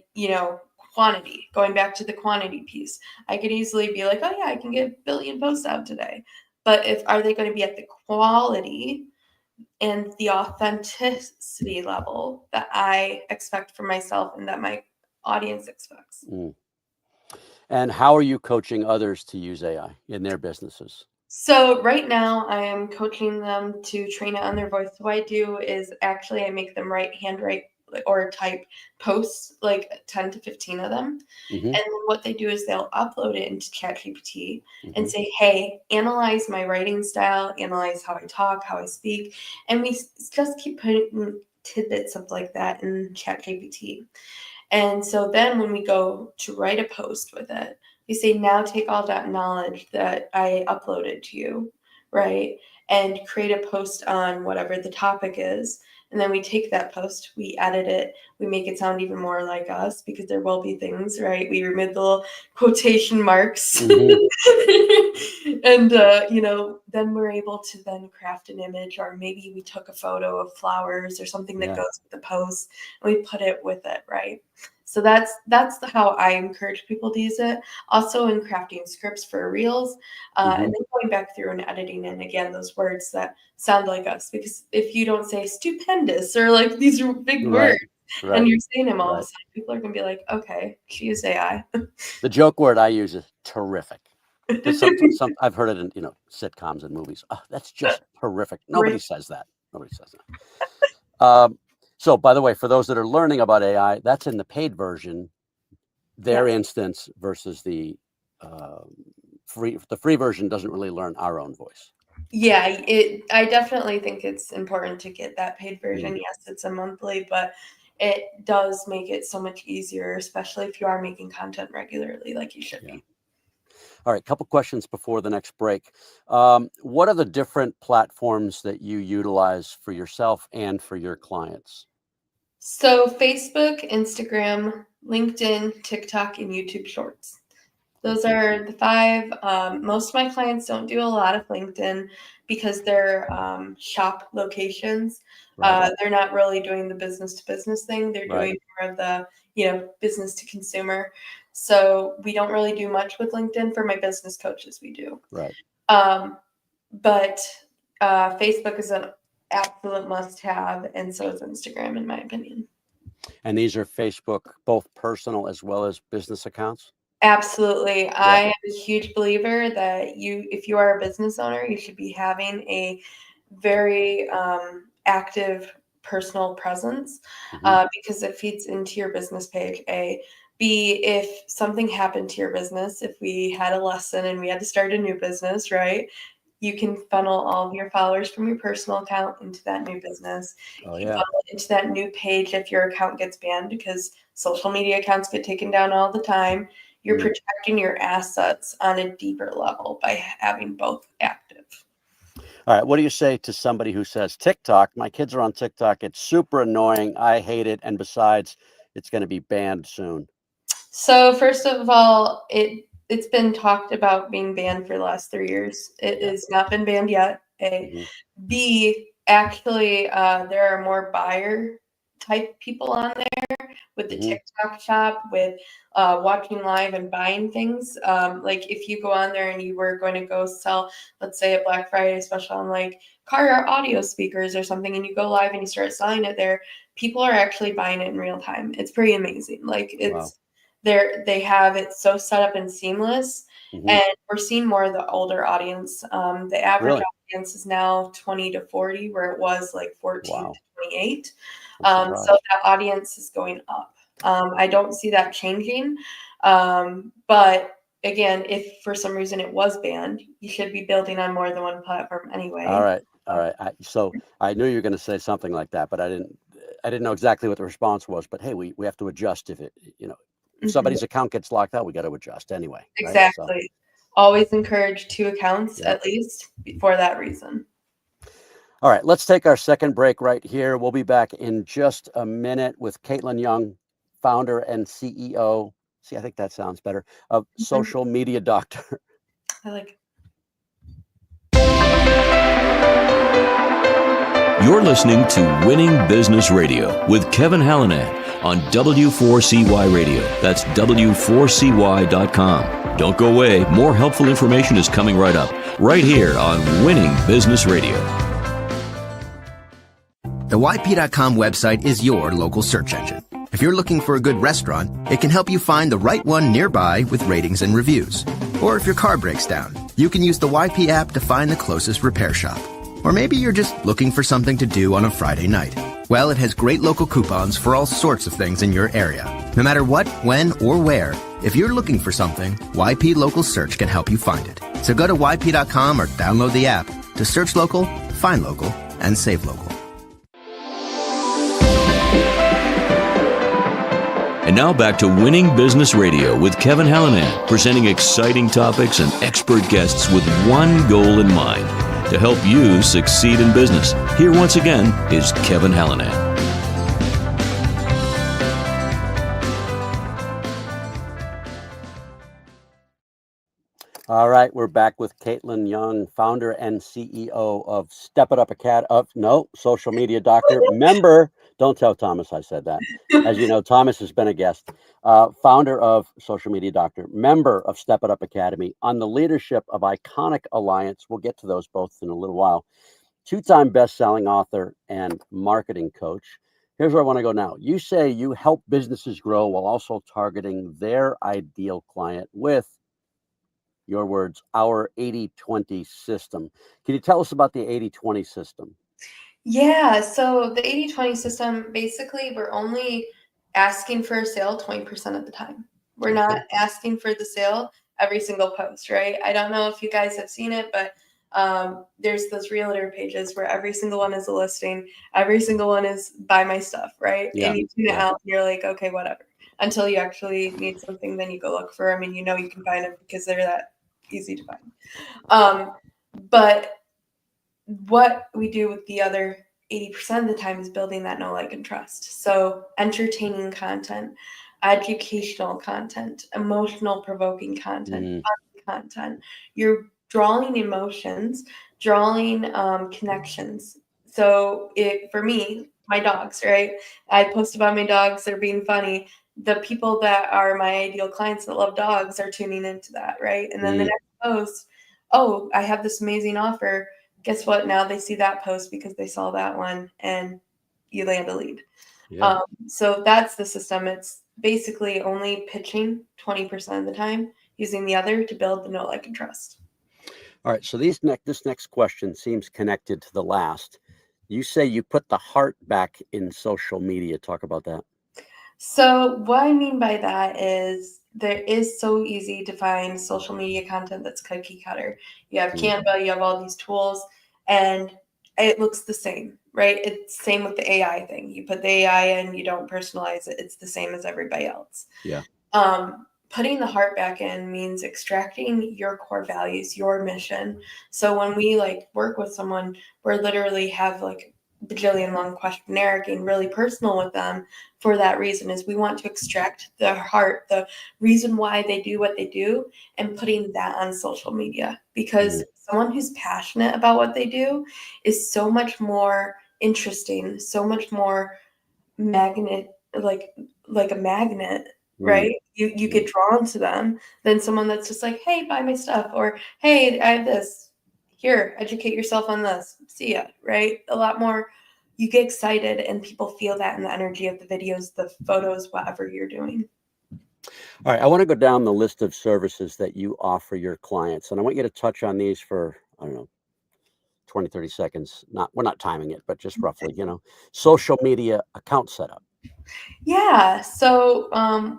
Speaker 4: quantity. Going back to the quantity piece, I could easily be like, oh yeah, I can get a billion posts out today. But are they going to be at the quality and the authenticity level that I expect from myself and that my audience expects?
Speaker 3: And how are you coaching others to use AI in their businesses?
Speaker 4: So right now I am coaching them to train it on their voice. What I do is actually I make them handwrite or type posts, like 10 to 15 of them. And then what they do is they'll upload it into ChatGPT and say, hey, analyze my writing style, analyze how I talk, how I speak. And we just keep putting tidbits of like that in ChatGPT. And so then when we go to write a post with it, we say, now take all that knowledge that I uploaded to you, right? And create a post on whatever the topic is. And then we take that post, we edit it, we make it sound even more like us, because there will be things, right? We remove the little quotation marks. And, then we're able to then craft an image, or maybe we took a photo of flowers or something that goes with the post, and we put it with it, right? So that's how I encourage people to use it. Also in crafting scripts for reels, and then going back through and editing in again those words that sound like us. Because if you don't say stupendous or like these are big words, and you're saying them all the time, people are gonna be like, okay, she used AI.
Speaker 3: The joke word I use is terrific. Because I've heard it in sitcoms and movies. Oh, that's just horrific. Nobody says that. Nobody says that. So, by the way, for those that are learning about AI, that's in the paid version, their instance versus the free. The free version doesn't really learn our own voice.
Speaker 4: Yeah, I definitely think it's important to get that paid version. Yes, it's a monthly, but it does make it so much easier, especially if you are making content regularly, like you should be.
Speaker 3: All right, couple questions before the next break. What are the different platforms that you utilize for yourself and for your clients?
Speaker 4: So Facebook, Instagram, LinkedIn, TikTok, and YouTube Shorts. Those are the 5. Most of my clients don't do a lot of LinkedIn because they're shop locations. They're not really doing the business to business thing. They're doing more of the, business to consumer. So we don't really do much with LinkedIn. For my business coaches, we do.
Speaker 3: Right.
Speaker 4: But Facebook is an absolute must have, and so is Instagram, in my opinion.
Speaker 3: And these are Facebook, both personal as well as business accounts?
Speaker 4: Absolutely. I am a huge believer that if you are a business owner, you should be having a very active personal presence because it feeds into your business page. A. B, if something happened to your business, if we had a lesson and we had to start a new business, right? You can funnel all of your followers from your personal account into that new business.
Speaker 3: Oh,
Speaker 4: You can
Speaker 3: yeah.
Speaker 4: funnel it into that new page if your account gets banned, because social media accounts get taken down all the time. You're protecting your assets on a deeper level by having both active.
Speaker 3: All right. What do you say to somebody who says, TikTok, my kids are on TikTok, it's super annoying, I hate it, and besides, it's going to be banned soon?
Speaker 4: So first of all, it's been talked about being banned for the last 3 years. It has not been banned yet. A. B, actually, there are more buyer type people on there with the TikTok shop, with watching live and buying things. Like if you go on there and you were going to go sell, let's say a Black Friday special on like car audio speakers or something, and you go live and you start selling it there, people are actually buying it in real time. It's pretty amazing. Like it's they have it so set up and seamless. And we're seeing more of the older audience. The average audience is now 20 to 40, where it was like 14 to 28. So that audience is going up. I don't see that changing. But again, if for some reason it was banned, you should be building on more than one platform anyway.
Speaker 3: All right. So I knew you were going to say something like that, but I didn't know exactly what the response was. But hey, we have to adjust if if somebody's account gets locked out, we got to adjust anyway. Right?
Speaker 4: Exactly. So, always encourage 2 accounts at least for that reason.
Speaker 3: All right, let's take our second break right here. We'll be back in just a minute with Kaitlyn Young, founder and CEO. See, I think that sounds better, of Social Media Doctor.
Speaker 4: I like it.
Speaker 2: You're listening to Winning Business Radio with Kevin Hallinan on W4CY Radio. That's W4CY.com. Don't go away. More helpful information is coming right up, right here on Winning Business Radio.
Speaker 6: The YP.com website is your local search engine. If you're looking for a good restaurant, it can help you find the right one nearby with ratings and reviews. Or if your car breaks down, you can use the YP app to find the closest repair shop. Or maybe you're just looking for something to do on a Friday night. Well, it has great local coupons for all sorts of things in your area. No matter what, when, or where, if you're looking for something, YP Local Search can help you find it. So go to YP.com or download the app to search local, find local, and save local.
Speaker 2: And now back to Winning Business Radio with Kevin Hallinan, presenting exciting topics and expert guests with one goal in mind: to help you succeed in business. Here once again is Kevin Hallinan.
Speaker 3: All right, we're back with Kaitlyn Young, founder and CEO of Step It Up Social Media Doctor, member. Don't tell Thomas I said that. As you know, Thomas has been a guest. Founder of Social Media Doctor, member of Step It Up Academy, on the leadership of Iconic Alliance. We'll get to those both in a little while. 2-time best-selling author and marketing coach. Here's where I want to go now. You say you help businesses grow while also targeting their ideal client with, your words, our 80-20 system. Can you tell us about the 80-20 system?
Speaker 4: Yeah, so the 80-20 system, basically, we're only asking for a sale 20% of the time. We're not asking for the sale every single post, right? I don't know if you guys have seen it, but there's those realtor pages where every single one is a listing. Every single one is buy my stuff, right? Yeah. And you tune it out and you're like, okay, whatever. Until you actually need something, then you go look for them and you know you can find them because they're that easy to find. But what we do with the other 80% of the time is building that know, like, and trust. So entertaining content, educational content, emotional provoking content, fun content. You're drawing emotions, drawing connections. So for me, my dogs, right? I post about my dogs. They're being funny. The people that are my ideal clients that love dogs are tuning into that, right? And then the next post, oh, I have this amazing offer. guess what? Now they see that post because they saw that one, and you land a lead.
Speaker 3: Yeah.
Speaker 4: So that's the system. It's basically only pitching 20% of the time, using the other to build the know, like, and trust.
Speaker 3: All right. So this next question seems connected to the last. You say you put the heart back in social media. Talk about that.
Speaker 4: So what I mean by that is there is so easy to find social media content that's cookie cutter. You have Canva, you have all these tools, and it looks the same, right? It's same with the AI thing. You put the AI in, you don't personalize it. It's the same as everybody else.
Speaker 3: Yeah.
Speaker 4: Putting the heart back in means extracting your core values, your mission. So when we like work with someone, we're literally have like bajillion long questionnaire, getting really personal with them for that reason is we want to extract the heart, the reason why they do what they do, and putting that on social media, because someone who's passionate about what they do is so much more interesting, so much more magnet, like a magnet, right? You get drawn to them than someone that's just like, hey, buy my stuff, or hey, I have this, here, educate yourself on this, see ya, right? A lot more, you get excited and people feel that in the energy of the videos, the photos, whatever you're doing.
Speaker 3: All right. I want to go down the list of services that you offer your clients, and I want you to touch on these for, I don't know, 20, 30 seconds. We're not timing it, but just roughly, social media account setup.
Speaker 4: Yeah. So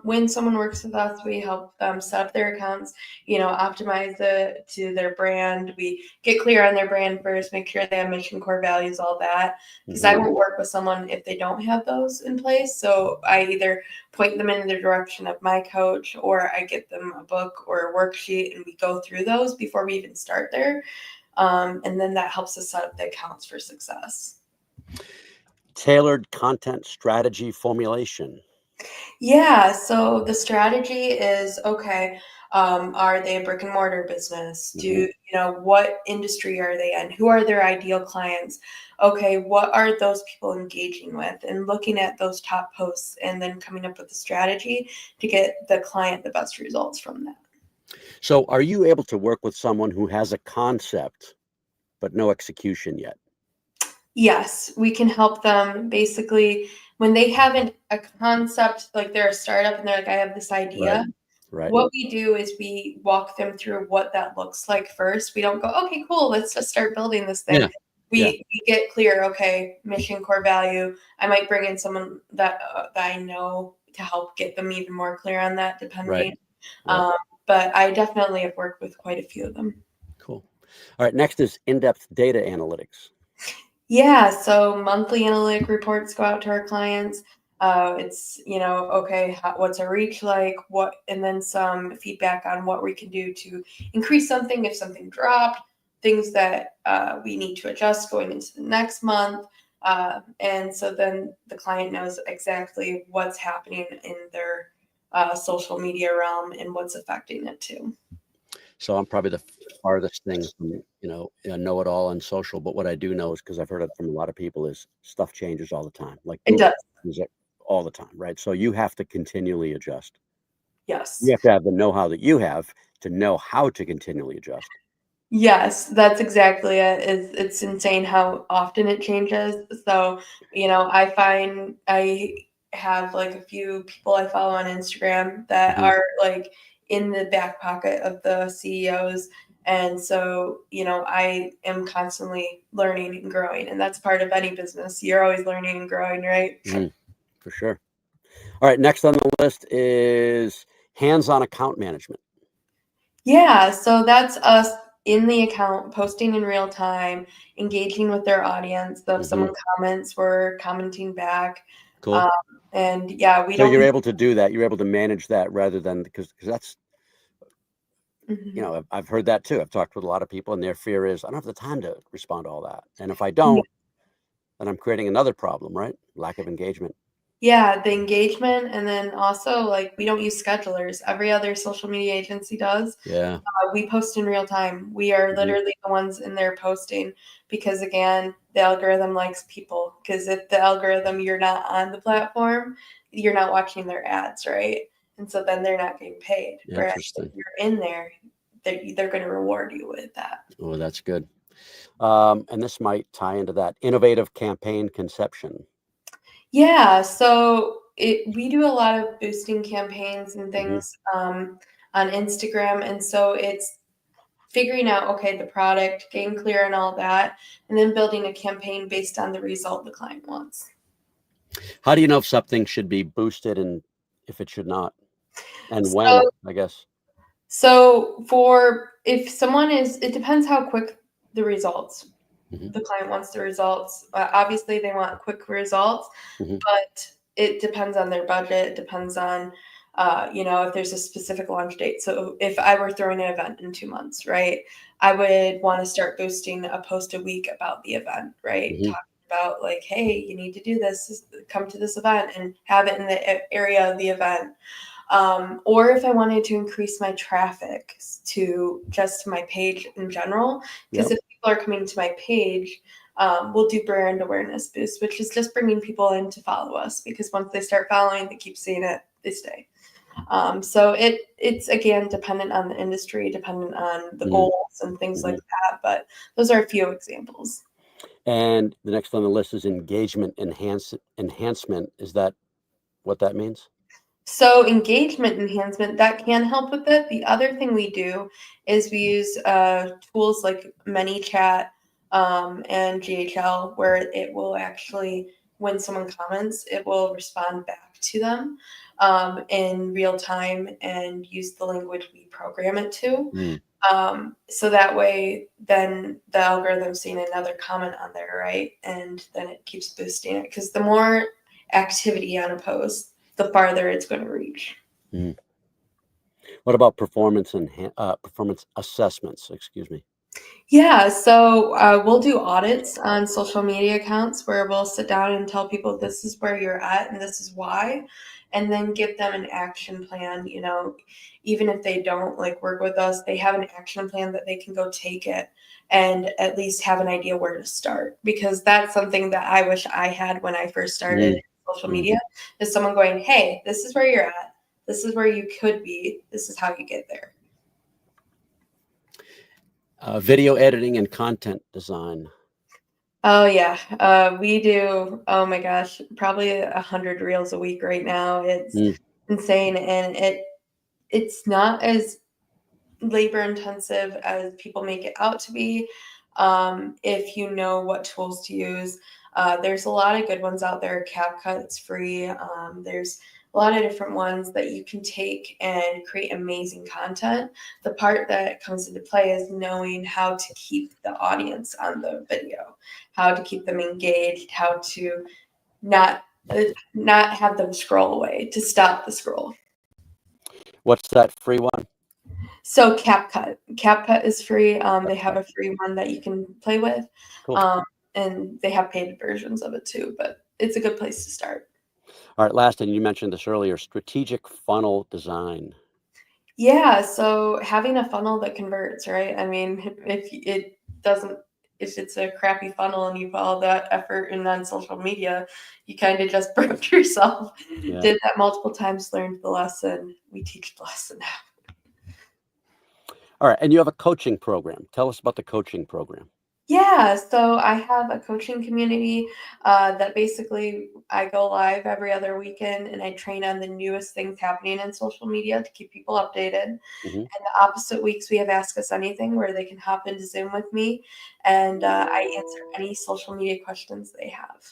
Speaker 4: when someone works with us, we help them set up their accounts, optimize it to their brand. We get clear on their brand first, make sure they have mission, core values, all that. Because I won't work with someone if they don't have those in place. So I either point them in the direction of my coach, or I get them a book or a worksheet, and we go through those before we even start there. And then that helps us set up the accounts for success.
Speaker 3: Tailored content strategy formulation.
Speaker 4: Yeah, so the strategy is, okay, are they a brick and mortar business? What industry are they in? Who are their ideal clients? Okay, what are those people engaging with? And looking at those top posts and then coming up with a strategy to get the client the best results from that.
Speaker 3: So are you able to work with someone who has a concept but no execution yet?
Speaker 4: Yes, we can help them basically when they have a concept, like they're a startup and they're like, I have this idea.
Speaker 3: Right.
Speaker 4: What we do is we walk them through what that looks like first. We don't go, okay, cool, let's just start building this thing.
Speaker 3: Yeah.
Speaker 4: We get clear, okay, mission, core value. I might bring in someone that I know to help get them even more clear on that, depending.
Speaker 3: Right.
Speaker 4: But I definitely have worked with quite a few of them.
Speaker 3: Cool. All right, next is in-depth data analytics.
Speaker 4: Yeah, so monthly analytic reports go out to our clients. It's, okay, what's our reach like? And then some feedback on what we can do to increase something if something dropped, things that we need to adjust going into the next month. And so then the client knows exactly what's happening in their social media realm and what's affecting it too.
Speaker 3: So I'm probably the farthest thing from, a know-it-all on social, but what I do know is, because I've heard it from a lot of people, is stuff changes all the time. Like
Speaker 4: It does.
Speaker 3: all the time, right? So you have to continually adjust.
Speaker 4: Yes.
Speaker 3: You have to have the know-how that you have to know how to continually adjust.
Speaker 4: Yes, that's exactly it. It's insane how often it changes. So, I find I have like a few people I follow on Instagram that are like in the back pocket of the CEOs. And so, I am constantly learning and growing. And that's part of any business. You're always learning and growing, right?
Speaker 3: For sure. All right, next on the list is hands-on account management.
Speaker 4: Yeah, so that's us in the account, posting in real time, engaging with their audience. So if someone comments, we're commenting back.
Speaker 3: Cool.
Speaker 4: And yeah,
Speaker 3: So you're able to do that. You're able to manage that rather than, because that's, I've heard that too. I've talked with a lot of people, and their fear is, I don't have the time to respond to all that. And if I don't, then I'm creating another problem, right? Lack of engagement.
Speaker 4: Yeah, the engagement, and then also like we don't use schedulers. Every other social media agency does.
Speaker 3: Yeah.
Speaker 4: We post in real time. We are literally the ones in there posting because, again, the algorithm likes people. Because if the algorithm, you're not on the platform, you're not watching their ads, right? And so then they're not getting paid. Whereas if you're in there, they're going to reward you with that.
Speaker 3: Oh, that's good. And this might tie into that innovative campaign conception.
Speaker 4: Yeah, so we do a lot of boosting campaigns and things on Instagram, and so it's figuring out, okay, the product, getting clear on all that, and then building a campaign based on the result the client wants.
Speaker 3: How do you know if something should be boosted and if it should not? And when,
Speaker 4: So,
Speaker 3: I guess.
Speaker 4: so for if someone is, it depends how quick the results.
Speaker 3: Mhm.
Speaker 4: The client wants the results. Obviously, they want quick results,
Speaker 3: Mhm.
Speaker 4: but it depends on their budget. It depends on, if there's a specific launch date. So if I were throwing an event in 2 months, right, I would want to start boosting a post a week about the event, right?
Speaker 3: Mhm.
Speaker 4: Talking about like, hey, you need to do this, come to this event and have it in the area of the event. Or if I wanted to increase my traffic to just my page in general, because
Speaker 3: Yep.
Speaker 4: if people are coming to my page, we'll do brand awareness boost, which is just bringing people in to follow us, because once they start following, they keep seeing it, they stay. So it's again dependent on the industry, dependent on the
Speaker 3: Mhm.
Speaker 4: goals and things like that. But those are a few examples.
Speaker 3: And the next on the list is engagement enhancement. Is that what that means?
Speaker 4: So engagement enhancement, that can help with it. The other thing we do is we use tools like ManyChat and GHL, where it will actually, when someone comments, it will respond back to them in real time and use the language we program it to.
Speaker 3: Mm.
Speaker 4: So that way, then the algorithm's seeing another comment on there, right? And then it keeps boosting it, because the more activity on a post, the farther it's going to reach.
Speaker 3: Mm. What about performance performance assessments? Excuse me.
Speaker 4: Yeah, so we'll do audits on social media accounts where we'll sit down and tell people this is where you're at and this is why, and then give them an action plan. Even if they don't like work with us, they have an action plan that they can go take it and at least have an idea where to start. Because that's something that I wish I had when I first started
Speaker 3: Mm.
Speaker 4: social
Speaker 3: Mhm.
Speaker 4: media, is someone going, hey, this is where you're at, this is where you could be, this is how you get there.
Speaker 3: Video editing and content design.
Speaker 4: Oh yeah, we do. Oh my gosh, probably 100 reels a week right now. It's
Speaker 3: Mm.
Speaker 4: insane, and it's not as labor intensive as people make it out to be. If you know what tools to use, there's a lot of good ones out there. CapCut's free. There's a lot of different ones that you can take and create amazing content. The part that comes into play is knowing how to keep the audience on the video, how to keep them engaged, how to not not have them scroll away, to stop the scroll.
Speaker 3: What's that free one?
Speaker 4: So CapCut is free. They have a free one that you can play with,
Speaker 3: Cool.
Speaker 4: um, and they have paid versions of it too. But it's a good place to start.
Speaker 3: All right, last, and you mentioned this earlier, strategic funnel design.
Speaker 4: Yeah. So having a funnel that converts, right? I mean, if it doesn't, if it's a crappy funnel and you put all that effort in on social media, you kind of just broke yourself.
Speaker 3: Yeah.
Speaker 4: Did that multiple times, learned the lesson. We teach the lesson now.
Speaker 3: All right, and you have a coaching program. Tell us about the coaching program.
Speaker 4: Yeah, so I have a coaching community that basically I go live every other weekend and I train on the newest things happening in social media to keep people updated. And
Speaker 3: Hmm.
Speaker 4: the opposite weeks, we have Ask Us Anything where they can hop into Zoom with me and I answer any social media questions they have.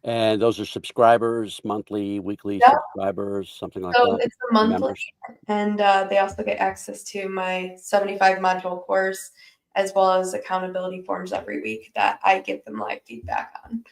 Speaker 3: And those are subscribers, monthly, weekly
Speaker 4: Yep.
Speaker 3: subscribers, something like
Speaker 4: So
Speaker 3: that.
Speaker 4: it's a monthly,
Speaker 3: Members.
Speaker 4: and they also get access to my 75 module course as well as accountability forms every week that I give them live feedback on.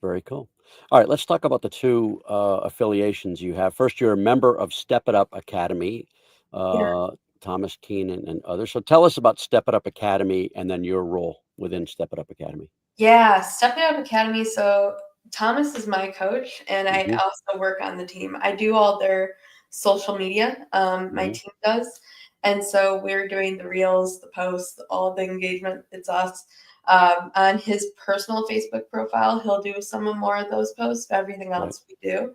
Speaker 3: Very cool. All right, let's talk about the two affiliations you have. First, you're a member of Step It Up Academy,
Speaker 4: Yeah.
Speaker 3: Thomas Keenan and others. So tell us about Step It Up Academy and then your role within Step It Up Academy.
Speaker 4: Yeah, Step It Up Academy. So Thomas is my coach, and I
Speaker 3: Hmm.
Speaker 4: also work on the team. I do all their social media. My
Speaker 3: Hmm.
Speaker 4: team does, and so we're doing the reels, the posts, all the engagement. It's us. On his personal Facebook profile, he'll do some more of those posts. Everything
Speaker 3: Right.
Speaker 4: else we do.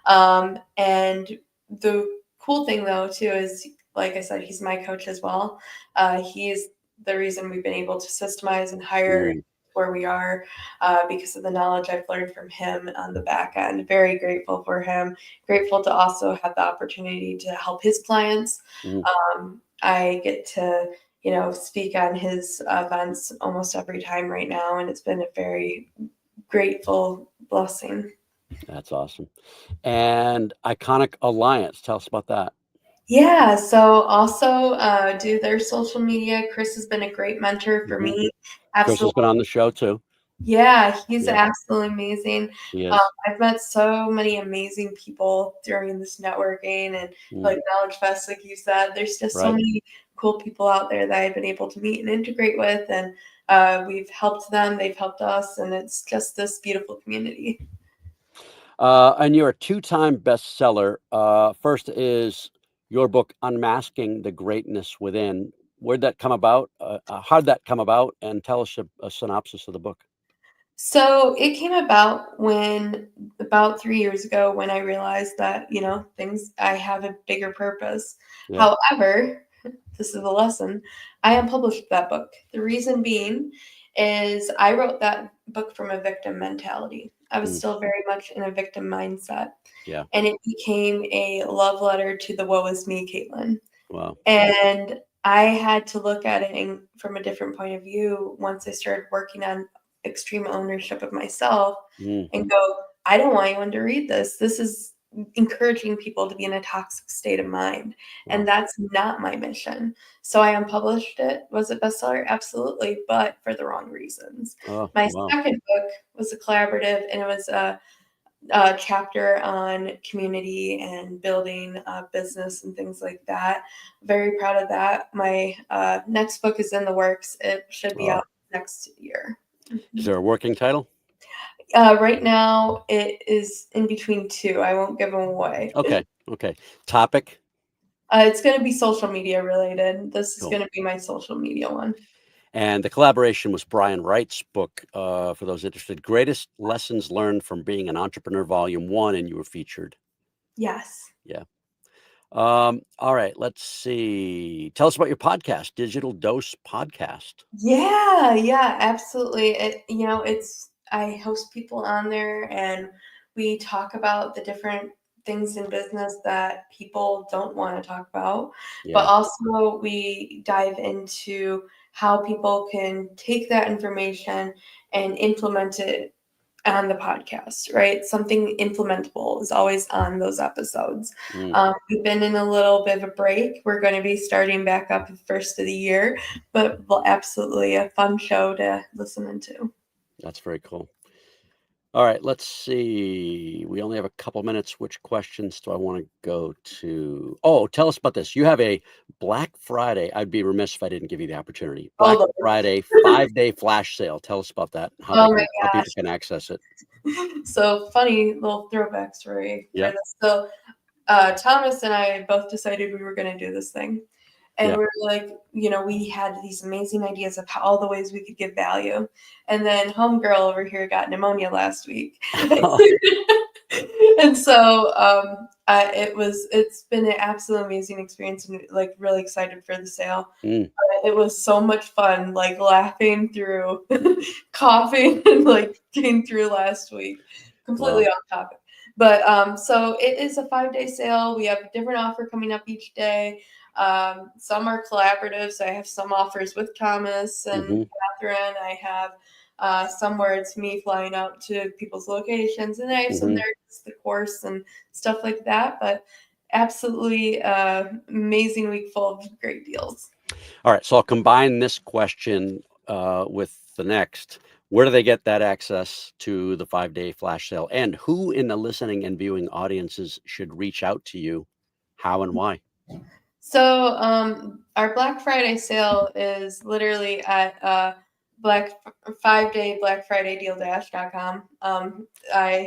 Speaker 4: And the cool thing though too is, like I said, he's my coach as well. He's the reason we've been able to systemize and hire where we are, because of the knowledge I've learned from him on the back end. Very grateful for him. Grateful to also have the opportunity to help his clients. I get to, speak on his events almost every time right now, and it's been a very grateful blessing.
Speaker 3: That's awesome. And Iconic Alliance, tell us about that.
Speaker 4: Yeah, so also do their social media. Chris has been a great mentor for me.
Speaker 3: Chris has been on the show too.
Speaker 4: Yeah, he's absolutely amazing.
Speaker 3: He is.
Speaker 4: I've met so many amazing people during this networking and like Knowledge Fest, like you said. There's just so many cool people out there that I've been able to meet and integrate with, and we've helped them, they've helped us, and it's just this beautiful community.
Speaker 3: And you're a 2-time bestseller. First is your book, Unmasking the Greatness Within. Where'd that come about? How'd that come about? And tell us a synopsis of the book.
Speaker 4: So it came about about 3 years ago, when I realized that, I have a bigger purpose.
Speaker 3: Yeah.
Speaker 4: However, this is a lesson. I unpublished that book. The reason being is I wrote that book from a victim mentality. I was still very much in a victim mindset.
Speaker 3: Yeah.
Speaker 4: And it became a love letter to the woe is me, Kaitlyn.
Speaker 3: Wow.
Speaker 4: And I had to look at it from a different point of view once I started working on extreme ownership of myself and go, I don't want anyone to read this. This is encouraging people to be in a toxic state of mind. And that's not my mission. So I unpublished it. Was it bestseller? Absolutely, but for the wrong reasons. My second book was a collaborative, and it was a chapter on community and building a business and things like that. Very proud of that. My next book is in the works. It should be out next year.
Speaker 3: Is there a working title?
Speaker 4: Right now, it is in between two. I won't give them away.
Speaker 3: Okay. Topic?
Speaker 4: It's going to be social media related. This is going to be my social media one.
Speaker 3: And the collaboration was Brian Wright's book, for those interested, Greatest Lessons Learned from Being an Entrepreneur, Volume 1, and you were featured.
Speaker 4: Yes.
Speaker 3: Yeah. All right, let's see. Tell us about your podcast, Digital Dose Podcast.
Speaker 4: Yeah, absolutely. I host people on there, and we talk about the different things in business that people don't want to talk about. But also we dive into how people can take that information and implement it on the podcast, right? Something implementable is always on those episodes. We've been in a little bit of a break. We're going to be starting back up the first of the year, but absolutely a fun show to listen into.
Speaker 3: That's very cool. All right, let's see. We only have a couple minutes. Which questions do I want to go to? Oh, tell us about this. You have a Black Friday. I'd be remiss if I didn't give you the opportunity. Black Friday 5-day flash sale. Tell us about that. How people can access it.
Speaker 4: So funny little throwback story for this. So Thomas and I both decided we were going to do this thing. And we were like, we had these amazing ideas of all the ways we could give value. And then homegirl over here got pneumonia last week. And so it's been an absolute amazing experience, and like really excited for the sale. It was so much fun, like laughing through, coughing, and like getting through last week. Completely off topic. But so it is a 5-day sale. We have a different offer coming up each day. Some are collaborative, so I have some offers with Thomas and Catherine. I have some where it's me flying out to people's locations, and I have some there, it's the course and stuff like that. But absolutely amazing week full of great deals.
Speaker 3: All right, so I'll combine this question with the next. Where do they get that access to the 5-day flash sale? And who in the listening and viewing audiences should reach out to you? How and why?
Speaker 4: So our Black Friday sale is literally at 5-day Black Friday deal-.com.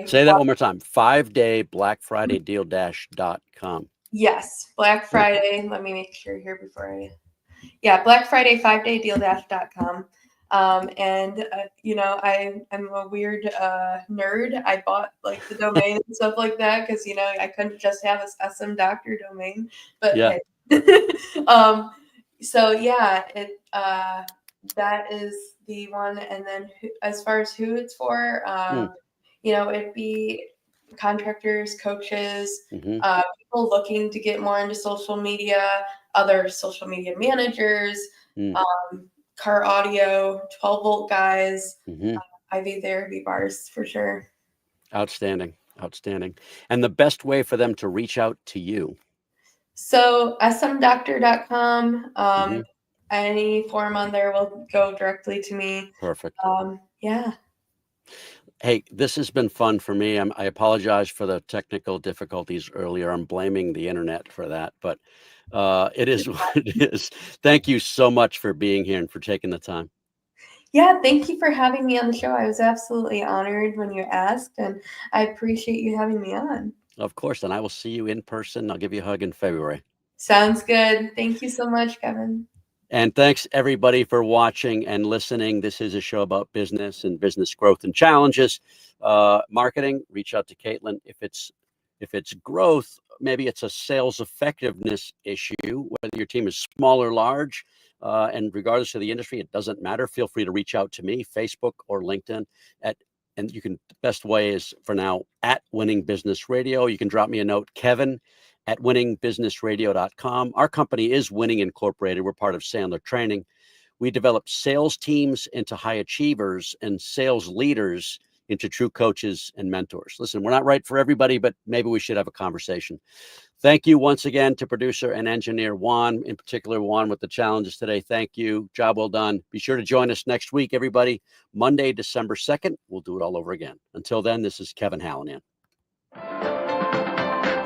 Speaker 3: Say that one more time. 5-day Black Friday deal-.com.
Speaker 4: Yes, Black Friday. Let me make sure here before Black Friday 5-day deal-.com. And I'm a weird nerd. I bought like the domain and stuff like that because I couldn't just have a SM Doctor domain. But hey. So yeah, that is the one. And then as far as who it's for, it'd be contractors, coaches, people looking to get more into social media, other social media managers, car audio, 12-volt guys, IV therapy bars for sure.
Speaker 3: Outstanding. And the best way for them to reach out to you?
Speaker 4: So smdoctor.com, any form on there will go directly to me.
Speaker 3: Perfect.
Speaker 4: Yeah.
Speaker 3: Hey, this has been fun for me. I apologize for the technical difficulties earlier. I'm blaming the internet for that, but it is what it is. Thank you so much for being here and for taking the time.
Speaker 4: Yeah, thank you for having me on the show. I was absolutely honored when you asked, and I appreciate you having me on.
Speaker 3: Of course, and I will see you in person. I'll give you a hug in February.
Speaker 4: Sounds good. Thank you so much, Kevin.
Speaker 3: And thanks everybody for watching and listening. This is a show about business and business growth and challenges. Marketing, reach out to Kaitlyn. If it's growth, maybe it's a sales effectiveness issue, whether your team is small or large. And regardless of the industry, it doesn't matter. Feel free to reach out to me, Facebook or LinkedIn and you can, the best way is for now at Winning Business Radio. You can drop me a note, kevin@winningbusinessradio.com. Our company is Winning Incorporated. We're part of Sandler Training. We develop sales teams into high achievers and sales leaders into true coaches and mentors. Listen, we're not right for everybody, but maybe we should have a conversation. Thank you once again to producer and engineer Juan, in particular Juan with the challenges today. Thank you. Job well done. Be sure to join us next week, everybody. Monday, December 2nd. We'll do it all over again. Until then, this is Kevin Hallinan.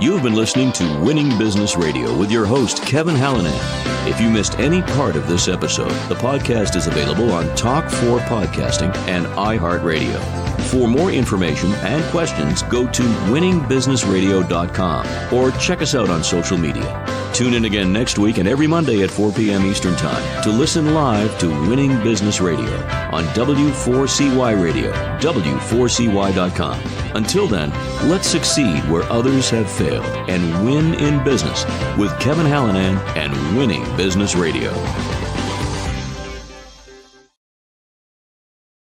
Speaker 2: You've been listening to Winning Business Radio with your host, Kevin Hallinan. If you missed any part of this episode, the podcast is available on Talk4 Podcasting and iHeartRadio. For more information and questions, go to winningbusinessradio.com or check us out on social media. Tune in again next week and every Monday at 4 p.m. Eastern Time to listen live to Winning Business Radio on W4CY Radio, W4CY.com. Until then, let's succeed where others have failed and win in business with Kevin Hallinan and Winning Business Radio.